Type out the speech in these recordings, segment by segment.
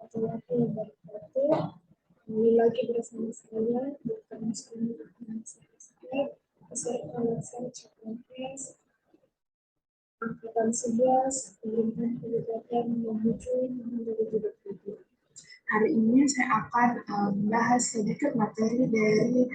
warahmatullahi wabarakatuh. Kembali lagi bersama saya, Dr. Muslimah peserta laksana CPNS Angkatan 11, Pemerintahan Kabupaten menuju 2020. Hari ini saya akan membahas sedikit materi dari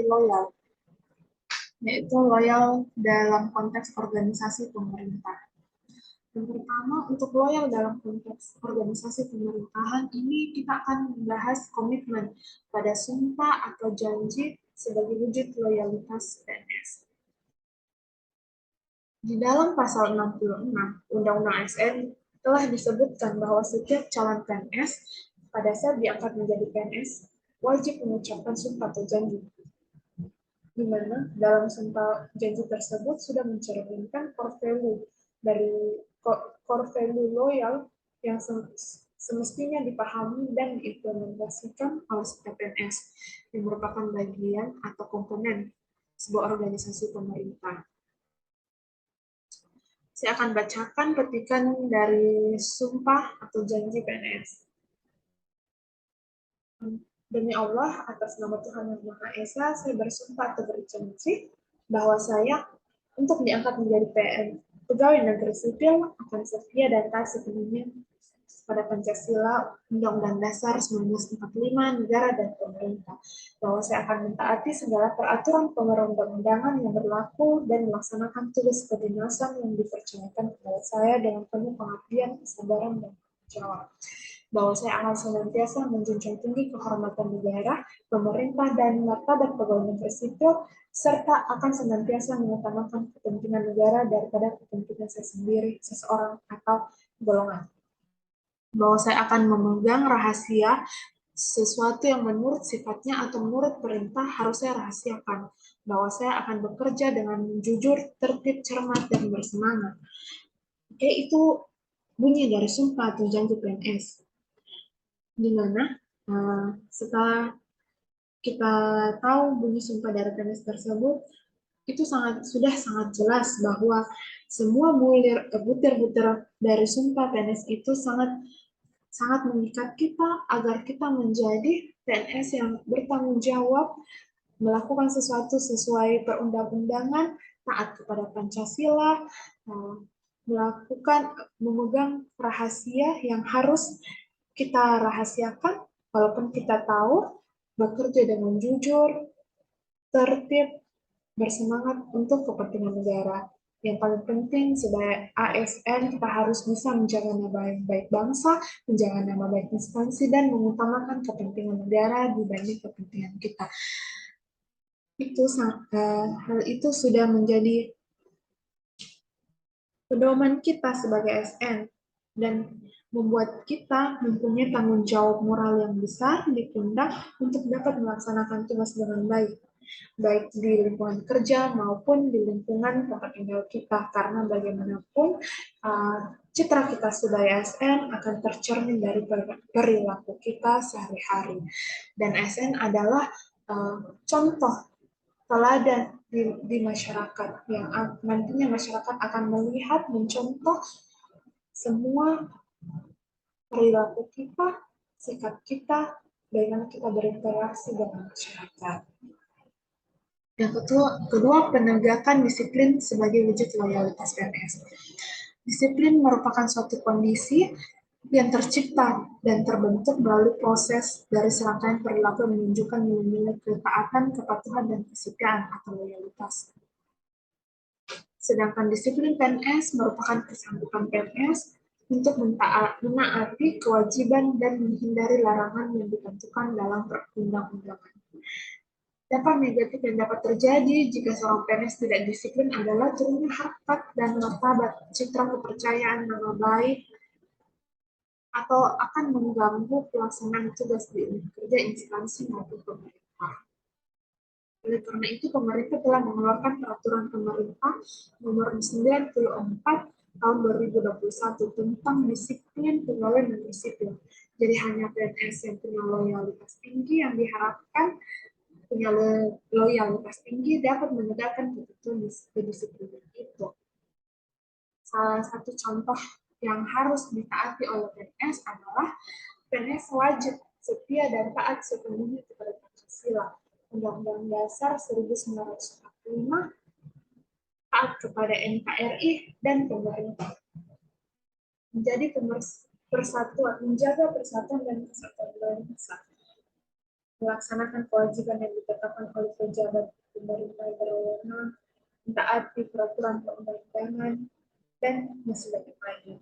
loyal, yaitu loyal dalam konteks organisasi pemerintah. Yang pertama, untuk loyal dalam konteks organisasi pemerintahan ini kita akan membahas komitmen pada sumpah atau janji sebagai wujud loyalitas PNS. Di dalam pasal 66 Undang-Undang ASN telah disebutkan bahwa setiap calon PNS pada saat diangkat menjadi PNS wajib mengucapkan sumpah atau janji, di mana dalam sumpah janji tersebut sudah mencerminkan core value dari core value loyal yang semestinya dipahami dan diimplementasikan oleh setiap PNS yang merupakan bagian atau komponen sebuah organisasi pemerintah. Saya akan bacakan petikan dari sumpah atau janji PNS. Demi Allah, atas nama Tuhan Yang Maha Esa, saya bersumpah atau berjanji bahwa saya untuk diangkat menjadi pegawai negeri sipil akan setia dan taat sepenuhnya pada Pancasila, Undang-Undang Dasar 1945, negara dan pemerintah. Bahwa saya akan mentaati segala peraturan perundang-undangan yang berlaku dan melaksanakan tugas kedinasan yang dipercayakan kepada saya dengan penuh pengabdian, kesabaran, dan tanggung jawab. Bahwa saya akan senantiasa menjunjung tinggi kehormatan negara, pemerintah, dan martabat pegawai negeri sipil, serta akan senantiasa mengutamakan kepentingan negara daripada kepentingan saya sendiri, seseorang, atau golongan. Bahwa saya akan memegang rahasia sesuatu yang menurut sifatnya atau menurut perintah harus saya rahasiakan. Bahwa saya akan bekerja dengan jujur, tertib, cermat, dan bersemangat. Oke, itu bunyi dari sumpah atau janji PNS. Di mana setelah kita tahu bunyi sumpah dari PNS tersebut, itu sudah sangat jelas bahwa semua butir-butir dari sumpah PNS itu sangat mengikat kita agar kita menjadi PNS yang bertanggung jawab, melakukan sesuatu sesuai perundang-undangan, taat kepada Pancasila, memegang rahasia yang harus kita rahasiakan, walaupun kita tahu, bekerja dengan jujur, tertib, bersemangat untuk kepentingan negara. Yang paling penting sebagai ASN, kita harus bisa menjaga nama baik bangsa, menjaga nama baik instansi, dan mengutamakan kepentingan negara dibanding kepentingan kita. Hal itu sudah menjadi pedoman kita sebagai ASN dan membuat kita mempunyai tanggung jawab moral yang besar di pundak untuk dapat melaksanakan tugas dengan baik di lingkungan kerja maupun di lingkungan tempat tinggal kita, karena bagaimanapun citra kita sebagai ASN akan tercermin dari perilaku kita sehari-hari, dan ASN adalah contoh teladan di masyarakat yang nantinya masyarakat akan melihat, mencontoh semua perilaku kita, sikap kita, bagaimana kita berinteraksi dengan masyarakat. Yang kedua, penegakan disiplin sebagai wujud loyalitas PNS. Disiplin merupakan suatu kondisi yang tercipta dan terbentuk melalui proses dari serangkaian perilaku yang menunjukkan nilai-nilai ketaatan, kepatuhan, dan kesetiaan atau loyalitas. Sedangkan disiplin PNS merupakan kesanggupan PNS untuk menaati kewajiban dan menghindari larangan yang ditentukan dalam perundang-undangan. Dampak negatif yang dapat terjadi jika seorang PNS tidak disiplin adalah turunnya harkat dan martabat, citra kepercayaan, nama baik, atau akan mengganggu pelaksanaan tugas di kerja instansi maupun pemerintah. Oleh karena itu, pemerintah telah mengeluarkan peraturan pemerintah nomor 94 tahun 2021 tentang disiplin pegawai negeri sipil. Jadi hanya PNS yang punya loyalitas tinggi yang diharapkan punya loyalitas tinggi dapat menegakkan ketentuan kedisiplinan itu. Salah satu contoh yang harus ditaati oleh PNS adalah PNS wajib setia dan taat sepenuhnya kepada Pancasila, Undang-Undang Dasar 1945, taat kepada NKRI dan pemerintah, menjaga persatuan dan kesatuan bangsa, melaksanakan kewajiban yang ditetapkan oleh pejabat pemerintah berwenang, mentaati peraturan perundang-undangan, dan sebagainya lainnya.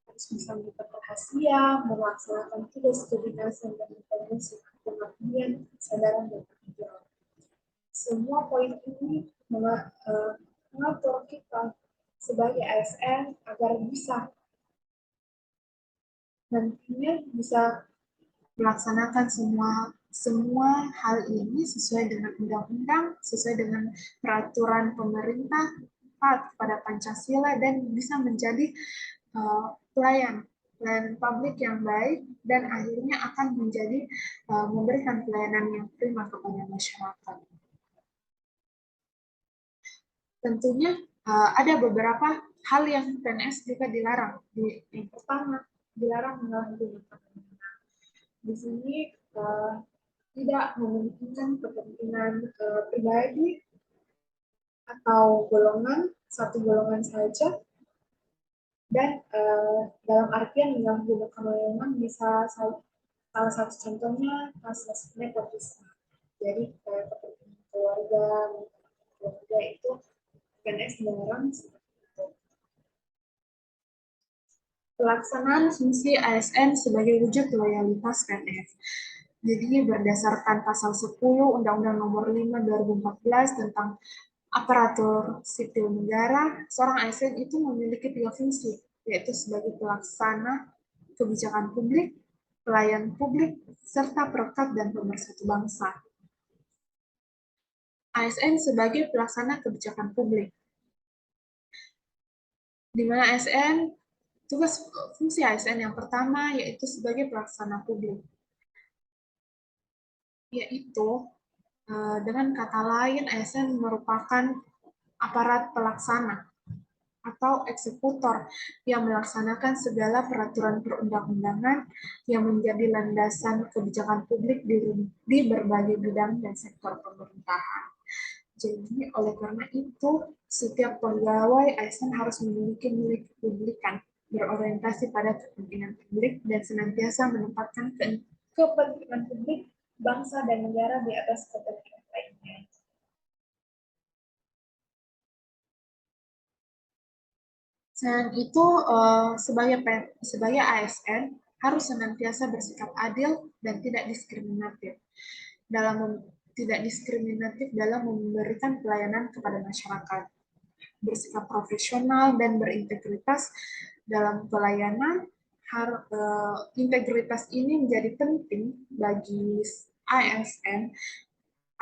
Harus bisa melakukan rahasia, melaksanakan tugas kedinasan dan memperoleh pengabdian, kesadaran dan tanggung jawab. Semua poin ini mengatur kita sebagai ASN agar bisa nantinya bisa melaksanakan semua hal ini sesuai dengan undang-undang, sesuai dengan peraturan pemerintah, taat kepada Pancasila, dan bisa menjadi pelayan publik yang baik, dan akhirnya akan menjadi memberikan pelayanan yang prima kepada masyarakat. Tentunya ada beberapa hal yang PNS juga dilarang. Yang pertama, dilarang menyalahgunakan. Di sini tidak memungkinkan kepentingan pribadi atau golongan, satu golongan saja, dan dalam artian menyalahgunakan wewenang bisa salah satu contohnya kasus nepotisme. Jadi kepentingan keluarga itu PNS melarang seperti itu. Pelaksanaan fungsi ASN sebagai wujud loyalitas PNS. Jadi berdasarkan pasal 10 Undang-Undang Nomor 5 2014 tentang aparatur sipil negara, seorang ASN itu memiliki 3 fungsi, yaitu sebagai pelaksana kebijakan publik, pelayan publik, serta perekat dan pemersatu bangsa. ASN sebagai pelaksana kebijakan publik, di mana tugas fungsi ASN yang pertama yaitu sebagai pelaksana publik, yaitu dengan kata lain ASN merupakan aparat pelaksana atau eksekutor yang melaksanakan segala peraturan perundang-undangan yang menjadi landasan kebijakan publik di berbagai bidang dan sektor pemerintahan. Jadi, oleh karena itu, setiap pegawai ASN harus memiliki nilai kepublikan, berorientasi pada kepentingan publik, dan senantiasa menempatkan kepentingan publik, bangsa, dan negara di atas kepentingan lainnya. Selain itu, sebagai ASN harus senantiasa bersikap adil dan tidak diskriminatif dalam memberikan pelayanan kepada masyarakat, bersikap profesional dan berintegritas dalam pelayanan. Integritas ini menjadi penting bagi ASN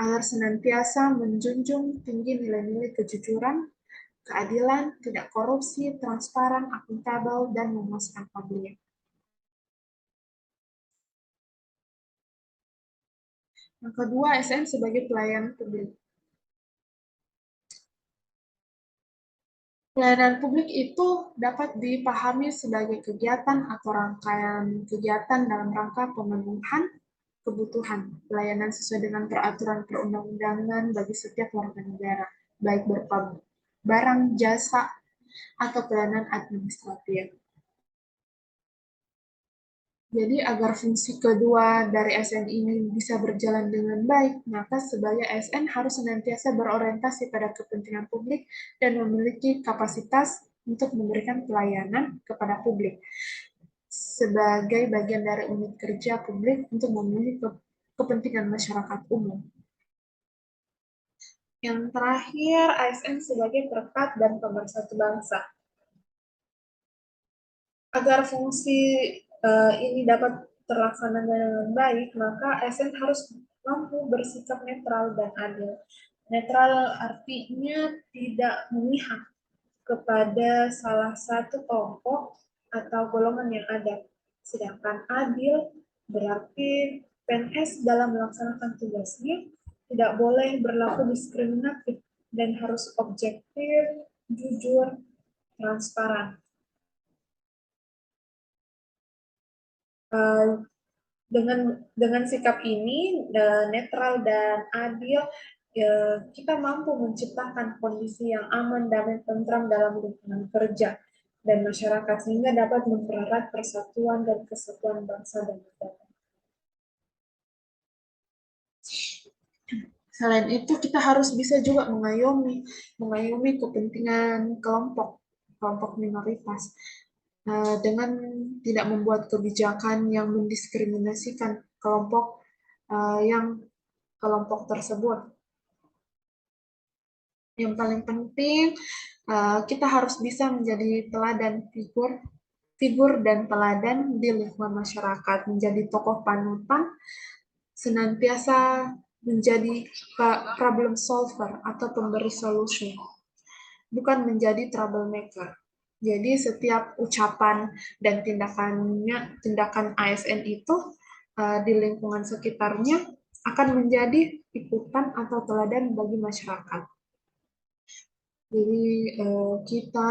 agar senantiasa menjunjung tinggi nilai-nilai kejujuran, keadilan, tidak korupsi, transparan, akuntabel, dan memuaskan publik. Yang kedua, ASN sebagai pelayan publik. Pelayanan publik itu dapat dipahami sebagai kegiatan atau rangkaian kegiatan dalam rangka pemenuhan kebutuhan pelayanan sesuai dengan peraturan perundang-undangan bagi setiap warga negara, baik berupa barang, jasa, atau pelayanan administratif. Jadi agar fungsi kedua dari ASN ini bisa berjalan dengan baik, maka sebagai ASN harus senantiasa berorientasi pada kepentingan publik dan memiliki kapasitas untuk memberikan pelayanan kepada publik sebagai bagian dari unit kerja publik untuk memenuhi kepentingan masyarakat umum. Yang terakhir, ASN sebagai perekat dan pemersatu bangsa. Agar fungsi ini dapat terlaksana dengan baik, maka ASN harus mampu bersikap netral dan adil. Netral artinya tidak memihak kepada salah satu kelompok atau golongan yang ada. Sedangkan adil berarti PNS dalam melaksanakan tugasnya tidak boleh berlaku diskriminatif dan harus objektif, jujur, transparan. Eh, dengan sikap ini netral dan adil, kita mampu menciptakan kondisi yang aman, damai, tentram dalam lingkungan kerja dan masyarakat sehingga dapat mempererat persatuan dan kesatuan bangsa dan negara. Selain itu, kita harus bisa juga mengayomi kepentingan kelompok minoritas dengan tidak membuat kebijakan yang mendiskriminasikan yang kelompok tersebut. Yang paling penting, kita harus bisa menjadi teladan figur dan teladan di lingkungan masyarakat, menjadi tokoh panutan, senantiasa menjadi problem solver atau pemberi solusi, bukan menjadi troublemaker. Jadi setiap ucapan dan tindakan ASN itu di lingkungan sekitarnya akan menjadi ikutan atau teladan bagi masyarakat. Jadi kita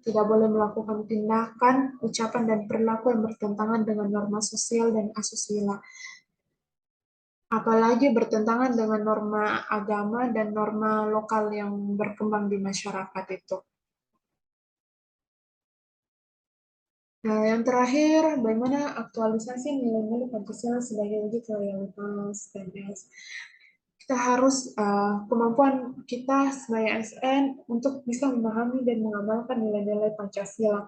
tidak boleh melakukan tindakan, ucapan, dan perilaku yang bertentangan dengan norma sosial dan asusila. Apalagi bertentangan dengan norma agama dan norma lokal yang berkembang di masyarakat itu. Nah, yang terakhir, bagaimana aktualisasi nilai-nilai Pancasila sebagai wujud loyalitas PNS. Kita harus kemampuan kita sebagai ASN untuk bisa memahami dan mengamalkan nilai-nilai Pancasila,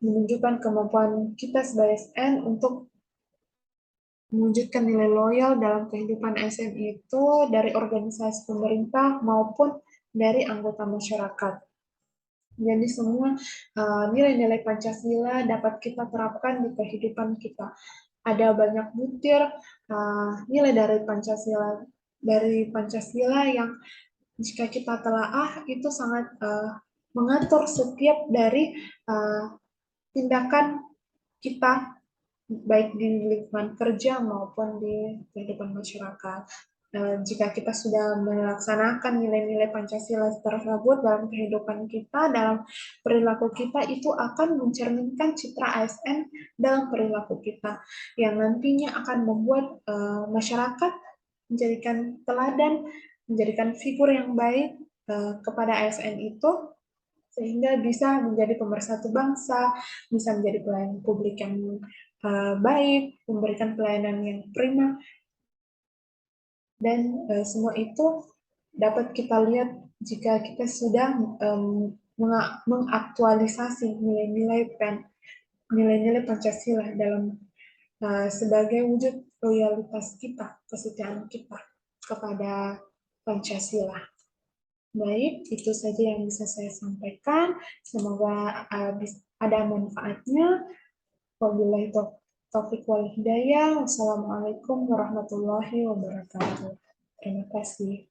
menunjukkan kemampuan kita sebagai ASN untuk mewujudkan nilai loyal dalam kehidupan ASN itu dari organisasi pemerintah maupun dari anggota masyarakat. Jadi semua nilai-nilai Pancasila dapat kita terapkan di kehidupan kita. Ada banyak butir nilai dari Pancasila yang jika kita telaah itu sangat mengatur setiap dari tindakan kita baik di lingkungan kerja maupun di kehidupan masyarakat. Jika kita sudah melaksanakan nilai-nilai Pancasila tersebut dalam kehidupan kita, dalam perilaku kita, itu akan mencerminkan citra ASN dalam perilaku kita, yang nantinya akan membuat masyarakat menjadikan teladan, menjadikan figur yang baik kepada ASN itu, sehingga bisa menjadi pemersatu bangsa, bisa menjadi pelayan publik yang baik, memberikan pelayanan yang prima, dan semua itu dapat kita lihat jika kita sudah mengaktualisasi nilai-nilai Pancasila dalam sebagai wujud loyalitas kita, kesetiaan kita kepada Pancasila. Baik, itu saja yang bisa saya sampaikan. Semoga ada manfaatnya. Wabillahi taufiq wal hidayah. Wassalamualaikum warahmatullahi wabarakatuh. Terima kasih.